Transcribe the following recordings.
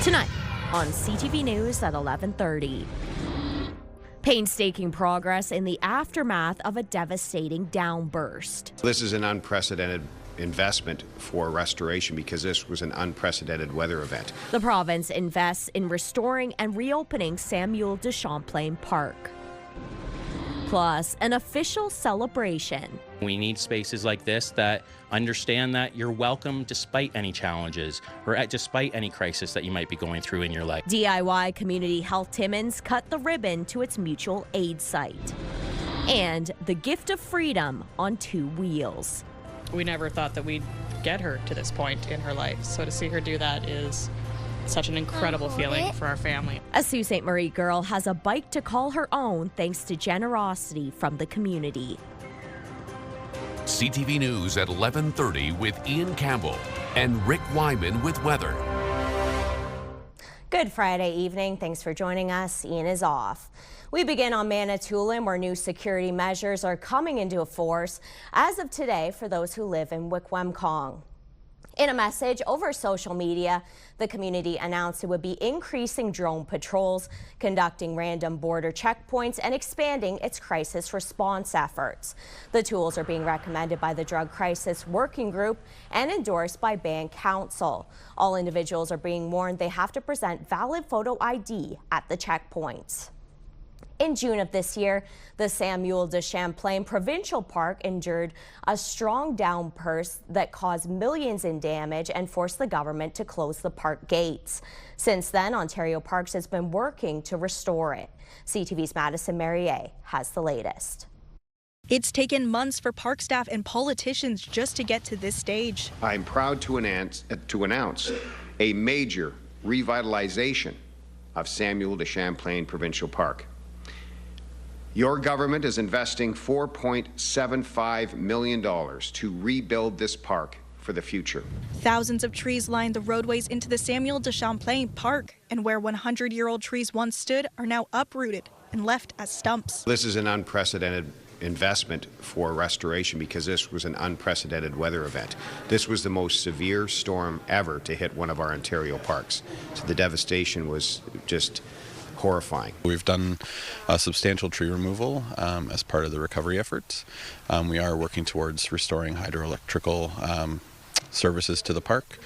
Tonight on CTV News at 11:30. Painstaking progress in the aftermath of a devastating downburst. This is an unprecedented investment for restoration because this was an unprecedented weather event. The province invests in restoring and reopening Samuel de Champlain Park. Plus, an official celebration. We need spaces like this that understand that you're welcome despite any challenges or despite any crisis that you might be going through in your life. DIY Community Health Timmins cut the ribbon to its mutual aid site. And the gift of freedom on two wheels. We never thought that we'd get her to this point in her life, so to see her do that is such an incredible feeling for our family. A Sault Ste. Marie girl has a bike to call her own thanks to generosity from the community. CTV News at 11:30 with Ian Campbell and Rick Wyman with weather. Good Friday evening. Thanks for joining us. Ian is off. We begin on Manitoulin, where new security measures are coming into force as of today for those who live in Wikwemikong. In a message over social media, the community announced it would be increasing drone patrols, conducting random border checkpoints, and expanding its crisis response efforts. The tools are being recommended by the Drug Crisis Working Group and endorsed by Band Council. All individuals are being warned they have to present valid photo ID at the checkpoints. In June of this year, the Samuel de Champlain Provincial Park endured a strong downburst that caused millions in damage and forced the government to close the park gates. Since then, Ontario Parks has been working to restore it. CTV's Madison Marier has the latest. It's taken months for park staff and politicians just to get to this stage. I'm proud to announce a major revitalization of Samuel de Champlain Provincial Park. Your government is investing $4.75 million to rebuild this park for the future. Thousands of trees line the roadways into the Samuel de Champlain Park, and where 100-year-old trees once stood are now uprooted and left as stumps. This is an unprecedented investment for restoration because this was an unprecedented weather event. This was the most severe storm ever to hit one of our Ontario parks. So the devastation was just horrifying. We've done a substantial tree removal as part of the recovery efforts. We are working towards restoring hydroelectrical services to the park,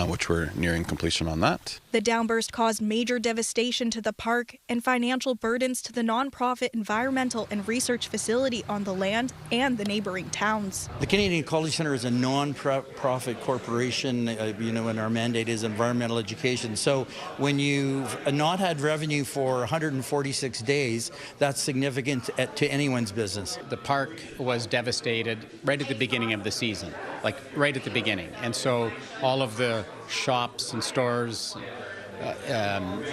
which we're nearing completion on that. The downburst caused major devastation to the park and financial burdens to the nonprofit environmental and research facility on the land and the neighboring towns. The Canadian Ecology Centre is a non-profit corporation, and our mandate is environmental education. So when you've not had revenue for 146 days, that's significant to anyone's business. The park was devastated right at the beginning of the season, like right at the beginning. And so all of the shops and stores,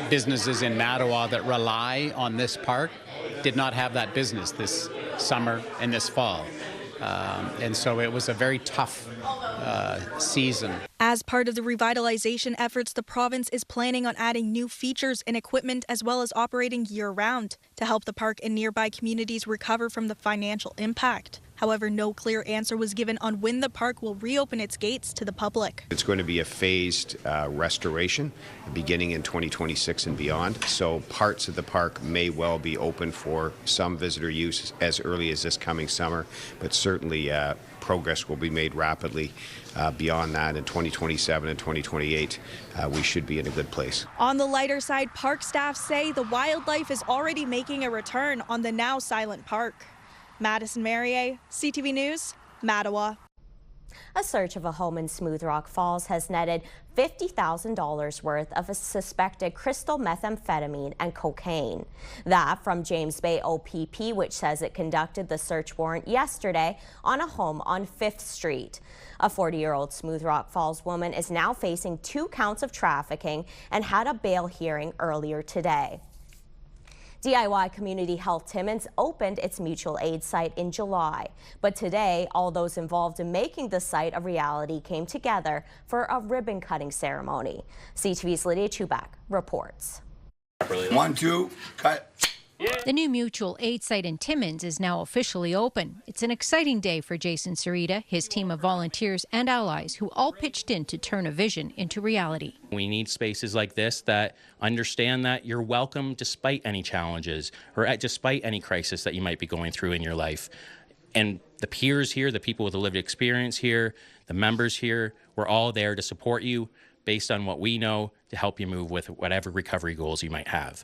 businesses in Mattawa that rely on this park did not have that business this summer and this fall. And so it was a very tough season. As part of the revitalization efforts, the province is planning on adding new features and equipment as well as operating year-round to help the park and nearby communities recover from the financial impact. However, no clear answer was given on when the park will reopen its gates to the public. It's going to be a phased restoration beginning in 2026 and beyond. So parts of the park may well be open for some visitor use as early as this coming summer, but certainly progress will be made rapidly beyond that in 2027 and 2028. We should be in a good place. On the lighter side, park staff say the wildlife is already making a return on the now silent park. Madison Marier, CTV News, Mattawa. A search of a home in Smooth Rock Falls has netted $50,000 worth of a suspected crystal methamphetamine and cocaine. That from James Bay OPP, which says it conducted the search warrant yesterday on a home on 5th Street. A 40-year-old Smooth Rock Falls woman is now facing 2 counts of trafficking and had a bail hearing earlier today. DIY Community Health Timmins opened its mutual aid site in July, but today all those involved in making the site a reality came together for a ribbon-cutting ceremony. CTV's Lydia Chubak reports. 1, 2, cut. The new mutual aid site in Timmins is now officially open. It's an exciting day for Jason Sarita, his team of volunteers and allies who all pitched in to turn a vision into reality. We need spaces like this that understand that you're welcome despite any challenges or despite any crisis that you might be going through in your life. And the peers here, the people with a lived experience here, the members here, we're all there to support you based on what we know to help you move with whatever recovery goals you might have.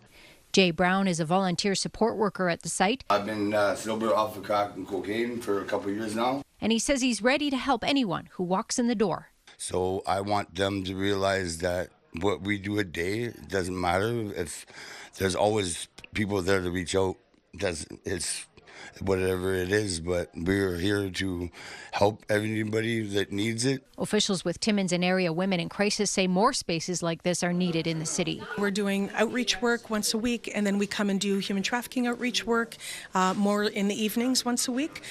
Jay Brown is a volunteer support worker at the site. I've been sober off of crack and cocaine for a couple of years now. And he says he's ready to help anyone who walks in the door. So I want them to realize that what we do a day doesn't matter. If there's always people there to reach out, it's whatever it is, but we're here to help everybody that needs it. Officials with Timmins and area women in crisis say more spaces like this are needed in the city. We're doing outreach work once a week, and then we come and do human trafficking outreach work more in the evenings once a week.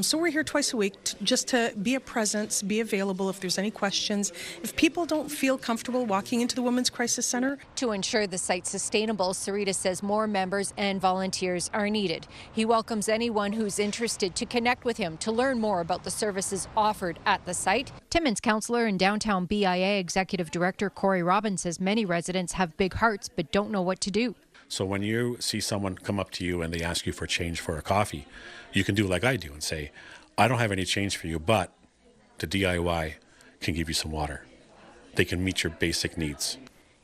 So we're here twice a week just to be a presence, be available if there's any questions. If people don't feel comfortable walking into the Women's Crisis Center. To ensure the site's sustainable, Sarita says more members and volunteers are needed. He welcomes anyone who's interested to connect with him to learn more about the services offered at the site. Timmins councillor and downtown BIA executive director Corey Robbins says many residents have big hearts but don't know what to do. So when you see someone come up to you and they ask you for change for a coffee, you can do like I do and say, I don't have any change for you, but the DIY can give you some water. They can meet your basic needs.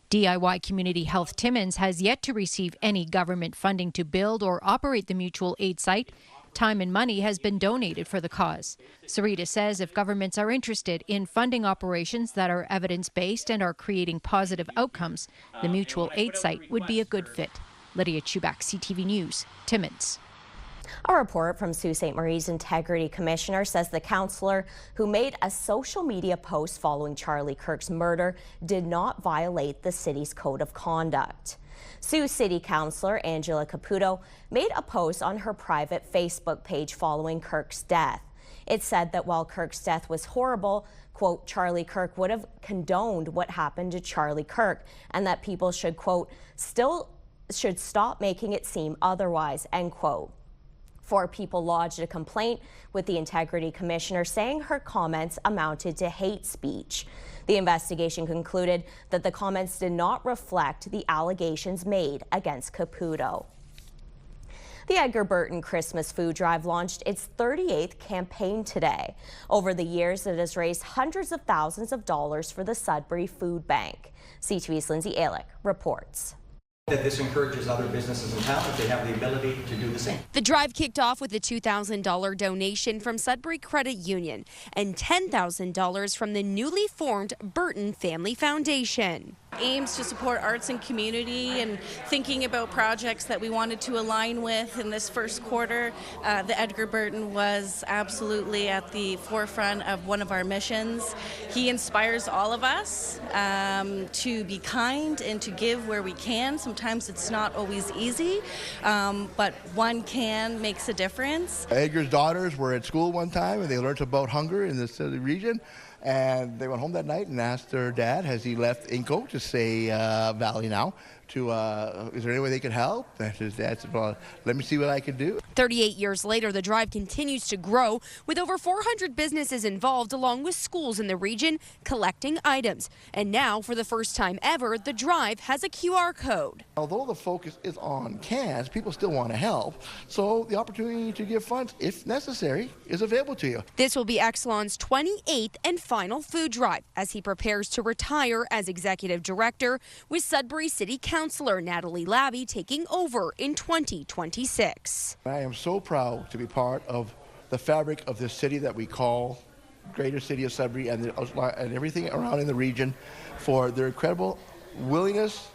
DIY Community Health Timmins has yet to receive any government funding to build or operate the mutual aid site. Time and money has been donated for the cause. Sarita says if governments are interested in funding operations that are evidence-based and are creating positive outcomes, the mutual aid site would be a good fit. Lydia Chubak, CTV News, Timmins. A report from Sault Ste. Marie's Integrity Commissioner says the councillor who made a social media post following Charlie Kirk's murder did not violate the city's code of conduct. Sault City Councillor Angela Caputo made a post on her private Facebook page following Kirk's death. It said that while Kirk's death was horrible, quote, Charlie Kirk would have condoned what happened to Charlie Kirk and that people should, quote, should stop making it seem otherwise, end quote. 4 people lodged a complaint with the Integrity Commissioner saying her comments amounted to hate speech. The investigation concluded that the comments did not reflect the allegations made against Caputo. The Edgar Burton Christmas Food Drive launched its 38th campaign today. Over the years, it has raised hundreds of thousands of dollars for the Sudbury Food Bank. CTV's Lindsay Alick reports. That this encourages other businesses in town if they have the ability to do the same. The drive kicked off with a $2,000 donation from Sudbury Credit Union and $10,000 from the newly formed Burton Family Foundation. Aims to support arts and community and thinking about projects that we wanted to align with in this first quarter. The Edgar Burton was absolutely at the forefront of one of our missions. He inspires all of us to be kind and to give where we can. Sometimes it's not always easy, but one can makes a difference. Edgar's daughters were at school one time and they learned about hunger in this region. And they went home that night and asked their dad, has he left Inco to say Valley now? Is there any way they could help? And his dad said, well, let me see what I can do. 38 years later, the drive continues to grow with over 400 businesses involved along with schools in the region collecting items. And now, for the first time ever, the drive has a QR code. Although the focus is on cans, people still want to help. So the opportunity to give funds, if necessary, is available to you. This will be Exelon's 28th and final food drive as he prepares to retire as executive director, with Sudbury City Councillor Natalie Labby taking over in 2026. I am so proud to be part of the fabric of this city that we call Greater City of Sudbury and everything around in the region for their incredible willingness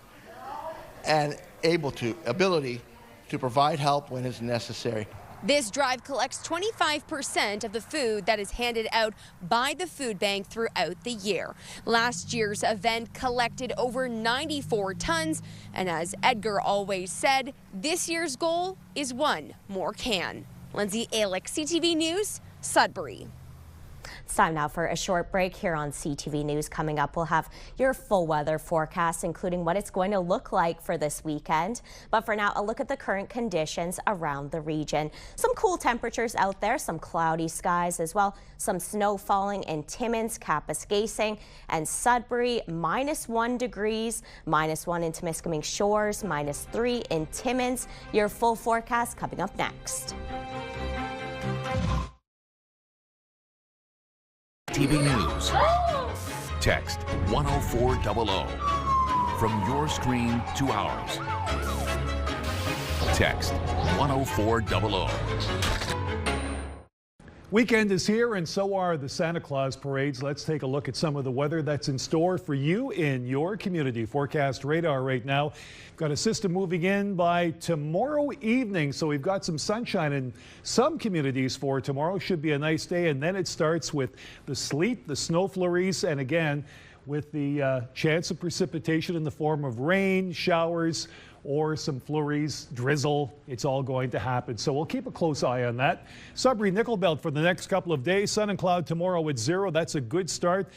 and ability to provide help when it's necessary. This drive collects 25% of the food that is handed out by the food bank throughout the year. Last year's event collected over 94 tons, and as Edgar always said, this year's goal is one more can. Lindsay Alick, CTV News, Sudbury. It's time now for a short break here on CTV News. Coming up, we'll have your full weather forecast, including what it's going to look like for this weekend. But for now, a look at the current conditions around the region. Some cool temperatures out there, some cloudy skies as well. Some snow falling in Timmins, Kapuskasing, and Sudbury. -1 degrees, -1 in Temiskaming Shores, -3 in Timmins. Your full forecast coming up next. TV News. Text 10400 from your screen to ours. Text 10400. Weekend is here, and so are the Santa Claus parades. Let's take a look at some of the weather that's in store for you in your community. Forecast radar right now. Got a system moving in by tomorrow evening, so we've got some sunshine in some communities for tomorrow. Should be a nice day, and then it starts with the sleet, the snow flurries, and again with the chance of precipitation in the form of rain, showers, or some flurries, drizzle. It's all going to happen. So we'll keep a close eye on that. Sudbury nickel belt for the next couple of days. Sun and cloud tomorrow at 0. That's a good start.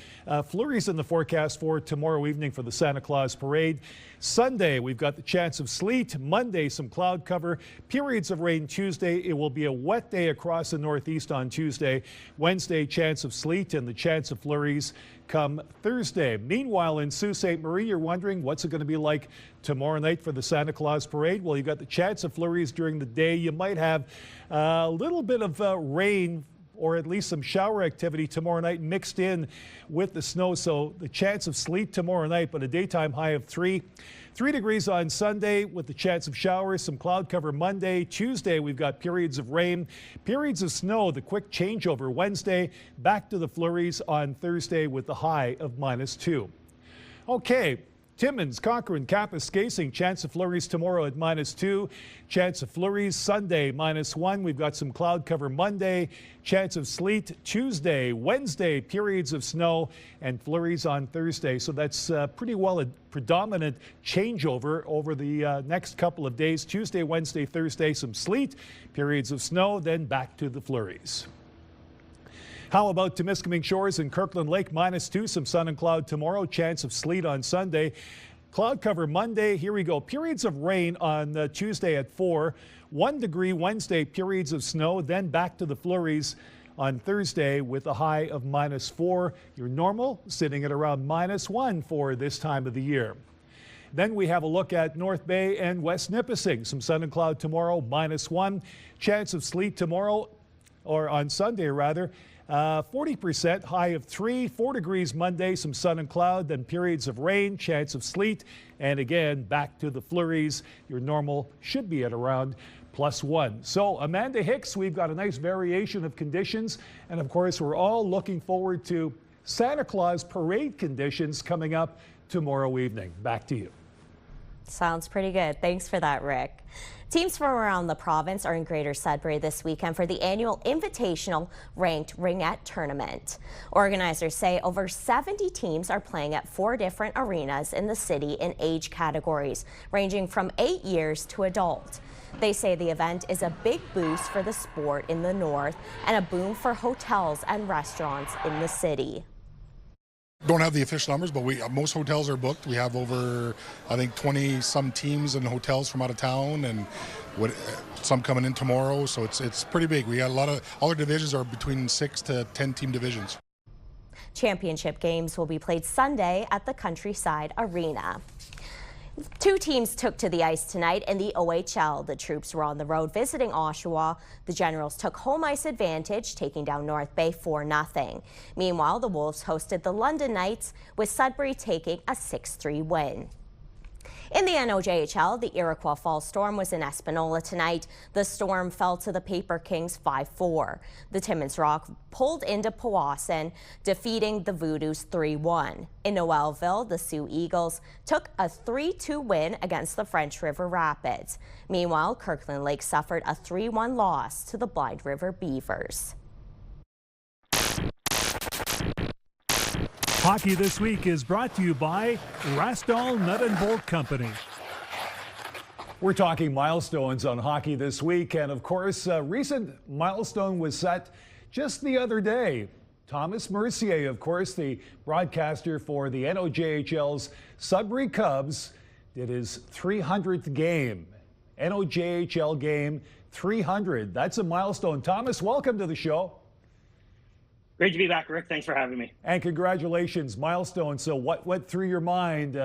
Flurries in the forecast for tomorrow evening for the Santa Claus parade. Sunday, we've got the chance of sleet. Monday, some cloud cover. Periods of rain Tuesday. It will be a wet day across the northeast on Tuesday. Wednesday, chance of sleet and the chance of flurries come Thursday. Meanwhile, in Sault Ste. Marie, you're wondering what's it going to be like tomorrow night for the Santa Claus parade? Well, you've got the chance of flurries during the day. You might have a little bit of rain or at least some shower activity tomorrow night mixed in with the snow. So the chance of sleet tomorrow night, but a daytime high of 3. 3 degrees on Sunday with the chance of showers, some cloud cover Monday. Tuesday, we've got periods of rain, periods of snow, the quick changeover Wednesday, back to the flurries on Thursday with the high of -2. Okay. Timmins, Cochrane, Kapuskasing, chance of flurries tomorrow at -2. Chance of flurries Sunday, -1. We've got some cloud cover Monday. Chance of sleet Tuesday. Wednesday, periods of snow and flurries on Thursday. So that's pretty well a predominant changeover over the next couple of days. Tuesday, Wednesday, Thursday, some sleet, periods of snow, then back to the flurries. How about Temiskaming Shores and Kirkland Lake? -2, some sun and cloud tomorrow. Chance of sleet on Sunday. Cloud cover Monday. Here we go. Periods of rain on Tuesday at 4. 1 degree Wednesday. Periods of snow. Then back to the flurries on Thursday with a high of -4. Your normal sitting at around -1 for this time of the year. Then we have a look at North Bay and West Nipissing. Some sun and cloud tomorrow. -1. Chance of sleet tomorrow, or on Sunday rather. 40%, high of 3, 4 degrees Monday, some sun and cloud, then periods of rain, chance of sleet, and again, back to the flurries. Your normal should be at around +1. So Amanda Hicks, we've got a nice variation of conditions, and of course, we're all looking forward to Santa Claus parade conditions coming up tomorrow evening. Back to you. Sounds pretty good. Thanks for that, Rick. Teams from around the province are in Greater Sudbury this weekend for the annual invitational ranked Ringette tournament. Organizers say over 70 teams are playing at 4 different arenas in the city in age categories, ranging from 8 years to adult. They say the event is a big boost for the sport in the north and a boom for hotels and restaurants in the city. Don't have the official numbers, but most hotels are booked. We have over, I think, 20 some teams and hotels from out of town, and some coming in tomorrow. So it's pretty big. We got a lot of, all our divisions are between 6 to 10 team divisions. Championship games will be played Sunday at the Countryside Arena. 2 teams took to the ice tonight in the OHL. The Troops were on the road visiting Oshawa. The Generals took home ice advantage, taking down North Bay 4-0. Meanwhile, the Wolves hosted the London Knights, with Sudbury taking a 6-3 win. In the NOJHL, the Iroquois Falls Storm was in Espanola tonight. The Storm fell to the Paper Kings 5-4. The Timmins Rock pulled into Powassan, defeating the Voodoos 3-1. In Noelville, the Sioux Eagles took a 3-2 win against the French River Rapids. Meanwhile, Kirkland Lake suffered a 3-1 loss to the Blind River Beavers. Hockey This Week is brought to you by Rastall Nut and Bolt Company. We're talking milestones on Hockey This Week, and of course, a recent milestone was set just the other day. Thomas Mercier, of course, the broadcaster for the NOJHL's Sudbury Cubs, did his 300th game. NOJHL game 300. That's a milestone. Thomas, welcome to the show. Great to be back, Rick. Thanks for having me. And congratulations, milestone. So what went through your mind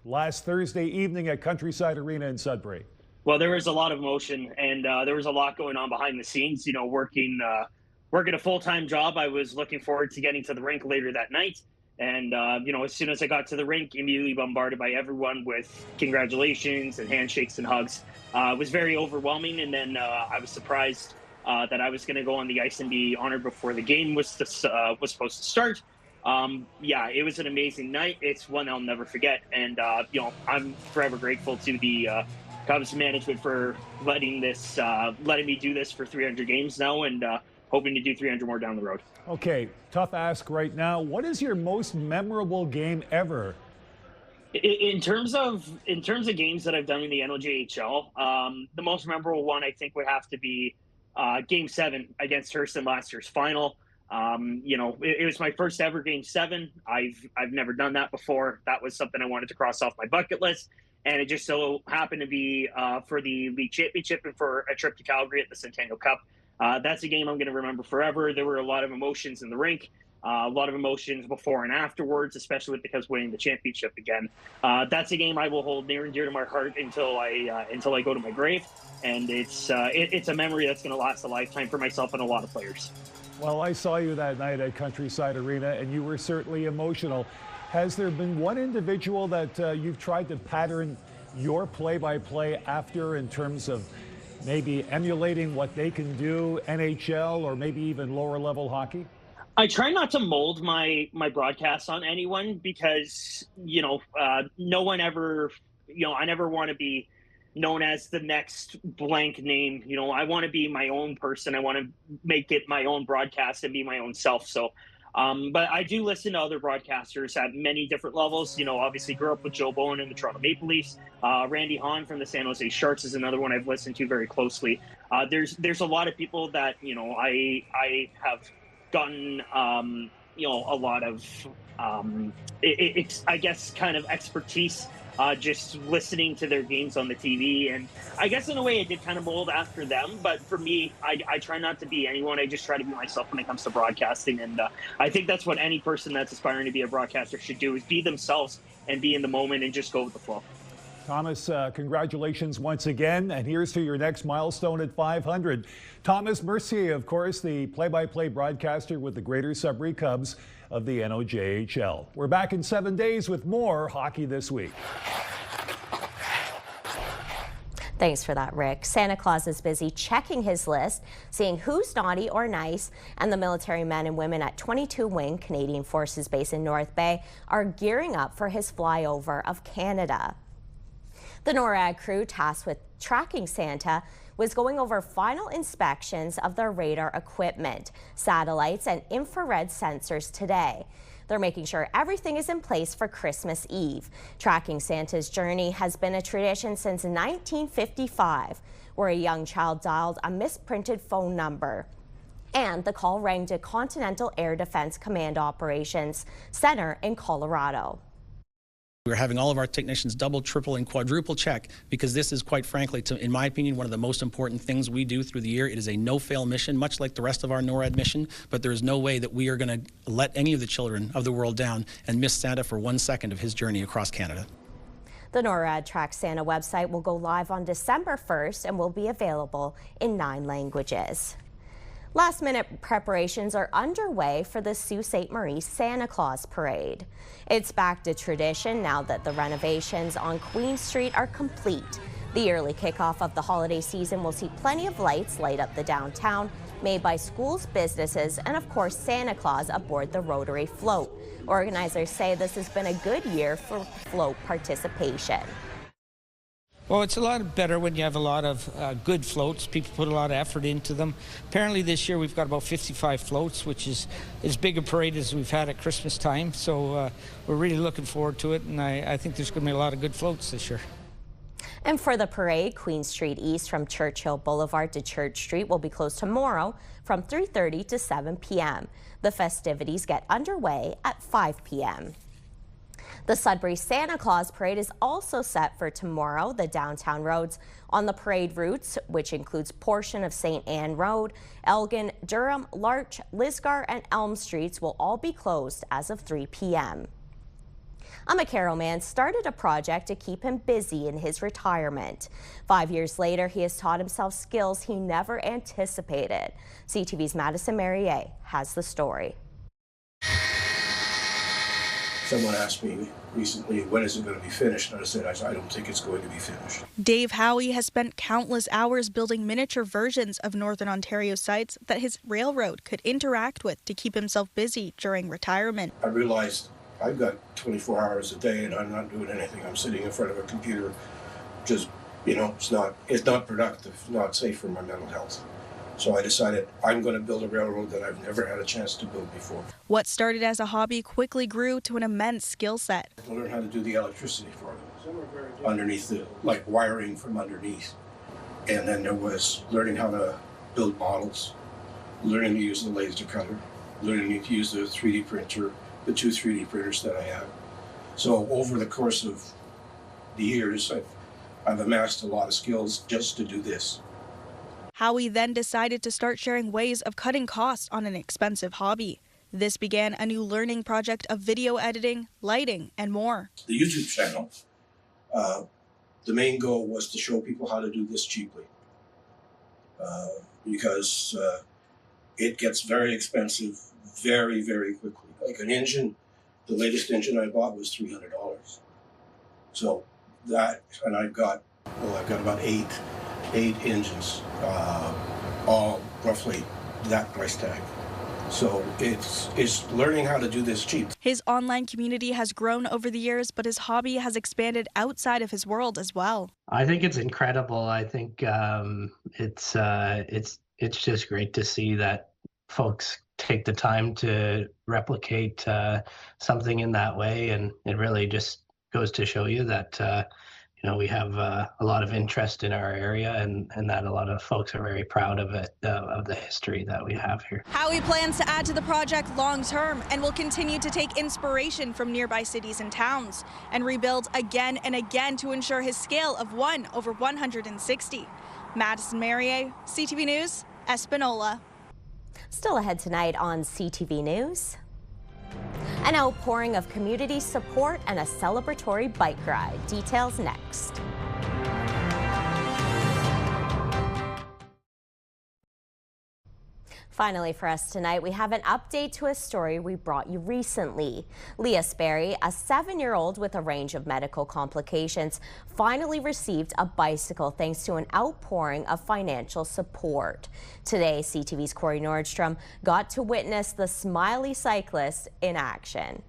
last Thursday evening at Countryside Arena in Sudbury? Well, there was a lot of emotion, and there was a lot going on behind the scenes. You know, working a full-time job, I was looking forward to getting to the rink later that night. And, you know, as soon as I got to the rink, immediately bombarded by everyone with congratulations and handshakes and hugs. It was very overwhelming. And then I was surprised that I was going to go on the ice and be honored before the game was supposed to start. Yeah, it was an amazing night. It's one I'll never forget. And, you know, I'm forever grateful to the Cubs management for letting me do this for 300 games now, and hoping to do 300 more down the road. Okay, tough ask right now. What is your most memorable game ever? In terms of games that I've done in the NOJHL, the most memorable one I think would have to be Game 7 against Hearst in last year's final. You know, it was my first ever Game 7. I've never done that before. That was something I wanted to cross off my bucket list, and it just so happened to be for the league championship and for a trip to Calgary at the Centennial Cup. That's a game I'm going to remember forever. There were a lot of emotions in the rink, a lot of emotions before and afterwards, especially because winning the championship again. That's a game I will hold near and dear to my heart until I go to my grave, and it's a memory that's going to last a lifetime for myself and a lot of players. Well, I saw you that night at Countryside Arena, and you were certainly emotional. Has there been one individual that you've tried to pattern your play-by-play after, in terms of maybe emulating what they can do, NHL or maybe even lower level hockey? I try not to mold my broadcasts on anyone because, you know, no one ever, you know, I never want to be known as the next blank name. You know, I want to be my own person. I want to make it my own broadcast and be my own self. So, but I do listen to other broadcasters at many different levels. You know, obviously grew up with Joe Bowen in the Toronto Maple Leafs. Randy Hahn from the San Jose Sharks is another one I've listened to very closely. There's a lot of people that, you know, I have gotten, you know, a lot of, it's, I guess, kind of expertise just listening to their games on the TV. And I guess in a way I did kind of mold after them. But for me, I try not to be anyone. I just try to be myself when it comes to broadcasting. And I think that's what any person that's aspiring to be a broadcaster should do, is be themselves and be in the moment and just go with the flow. Thomas, congratulations once again. And here's to your next milestone at 500. Thomas Mercier, of course, the play-by-play broadcaster with the Greater Sudbury Cubs of the NOJHL. We're back in 7 days with more Hockey This Week. Thanks for that, Rick. Santa Claus is busy checking his list, seeing who's naughty or nice, and the military men and women at 22 Wing Canadian Forces Base in North Bay are gearing up for his flyover of Canada. The NORAD crew tasked with tracking Santa was going over final inspections of their radar equipment, satellites, and infrared sensors today. They're making sure everything is in place for Christmas Eve. Tracking Santa's journey has been a tradition since 1955, where a young child dialed a misprinted phone number, and the call rang to Continental Air Defense Command Operations Center in Colorado. We're having all of our technicians double, triple, and quadruple check, because this is, quite frankly, in my opinion, one of the most important things we do through the year. It is a no-fail mission, much like the rest of our NORAD mission, but there is no way that we are going to let any of the children of the world down and miss Santa for 1 second of his journey across Canada. The NORAD Track Santa website will go live on December 1st and will be available in 9 languages. Last-minute preparations are underway for the Sault Ste. Marie Santa Claus Parade. It's back to tradition now that the renovations on Queen Street are complete. The early kickoff of the holiday season will see plenty of lights light up the downtown, made by schools, businesses, and of course Santa Claus aboard the Rotary float. Organizers say this has been a good year for float participation. Well, it's a lot better when you have a lot of good floats. People put a lot of effort into them. Apparently this year we've got about 55 floats, which is as big a parade as we've had at Christmas time. So we're really looking forward to it, and I think there's going to be a lot of good floats this year. And for the parade, Queen Street East from Churchill Boulevard to Church Street will be closed tomorrow from 3:30 to 7 p.m. The festivities get underway at 5 p.m. The Sudbury Santa Claus Parade is also set for tomorrow. The downtown roads on the parade routes, which includes portion of St. Anne Road, Elgin, Durham, Larch, Lisgar, and Elm Streets, will all be closed as of 3 p.m. A McCarroll man started a project to keep him busy in his retirement. 5 years later, he has taught himself skills he never anticipated. CTV's Madison Marier has the story. Someone asked me recently, when is it going to be finished? And I said, I don't think it's going to be finished. Dave Howie has spent countless hours building miniature versions of Northern Ontario sites that his railroad could interact with to keep himself busy during retirement. I realized I've got 24 hours a day and I'm not doing anything. I'm sitting in front of a computer, just, it's not productive, not safe for my mental health. So I decided I'm going to build a railroad that I've never had a chance to build before. What started as a hobby quickly grew to an immense skill set. I learned how to do the electricity for them, underneath like wiring from underneath. And then there was learning how to build models, learning to use the laser cutter, learning to use the 3D printer, the 2 3D printers that I have. So over the course of the years, I've amassed a lot of skills just to do this. Howie then decided to start sharing ways of cutting costs on an expensive hobby. This began a new learning project of video editing, lighting, and more. The YouTube channel, the main goal was to show people how to do this cheaply. Because it gets very expensive very, very quickly. Like an engine, the latest engine I bought was $300. So that, and I've got about eight engines, all roughly that price tag. So it's learning how to do this cheap. His online community has grown over the years, but his hobby has expanded outside of his world as well. I think it's incredible. I think it's just great to see that folks take the time to replicate something in that way, and it really just goes to show you that we have a lot of interest in our area, and that a lot of folks are very proud of it, of the history that we have here. Howie plans to add to the project long term and will continue to take inspiration from nearby cities and towns and rebuild again and again to ensure his scale of 1/160. Madison Marier, CTV News, Espanola. Still ahead tonight on CTV News. An outpouring of community support and a celebratory bike ride. Details next. Finally for us tonight, we have an update to a story we brought you recently. Leah, a 7-year-old with a range of medical complications, finally received a bicycle thanks to an outpouring of financial support. Today, CTV's Corey Nordstrom got to witness the smiley cyclist in action.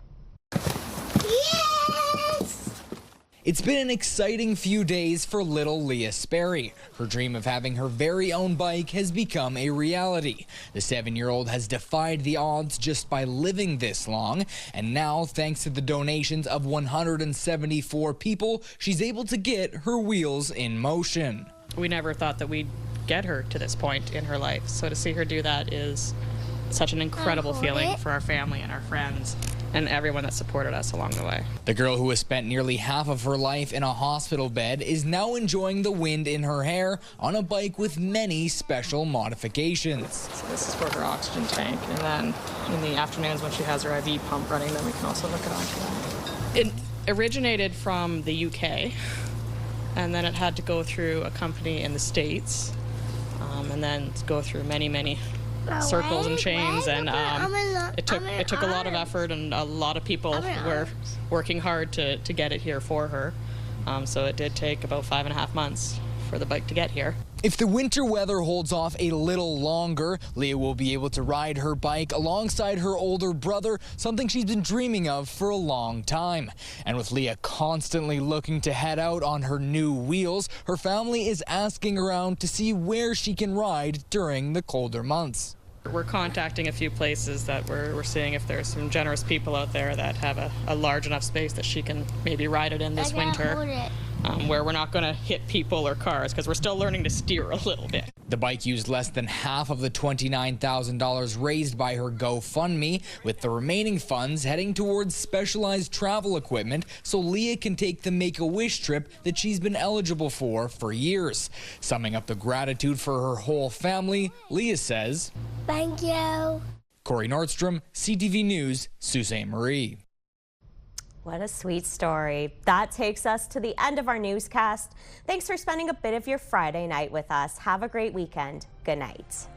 It's been an exciting few days for little Leah Sperry. Her dream of having her very own bike has become a reality. The 7-year-old has defied the odds just by living this long, and now, thanks to the donations of 174 people, she's able to get her wheels in motion. We never thought that we'd get her to this point in her life, so to see her do that is such an incredible feeling for our family and our friends and everyone that supported us along the way. The girl who has spent nearly half of her life in a hospital bed is now enjoying the wind in her hair on a bike with many special modifications. So this is for her oxygen tank, and then in the afternoons when she has her IV pump running, then we can also hook it onto that. It originated from the UK, and then it had to go through a company in the States, and then go through many circles and chains, and it took a lot of effort, and a lot of people were working hard to get it here for her. So it did take about 5.5 months for the bike to get here. If the winter weather holds off a little longer, Leah will be able to ride her bike alongside her older brother, something she's been dreaming of for a long time. And with Leah constantly looking to head out on her new wheels, her family is asking around to see where she can ride during the colder months. We're contacting a few places that we're seeing if there's some generous people out there that have a large enough space that she can maybe ride it in this winter. where we're not going to hit people or cars because we're still learning to steer a little bit. The bike used less than half of the $29,000 raised by her GoFundMe, with the remaining funds heading towards specialized travel equipment so Leah can take the Make-A-Wish trip that she's been eligible for years. Summing up the gratitude for her whole family, Leah says, "Thank you." Corey Nordstrom, CTV News, Sault Ste. Marie. What a sweet story. That takes us to the end of our newscast. Thanks for spending a bit of your Friday night with us. Have a great weekend. Good night.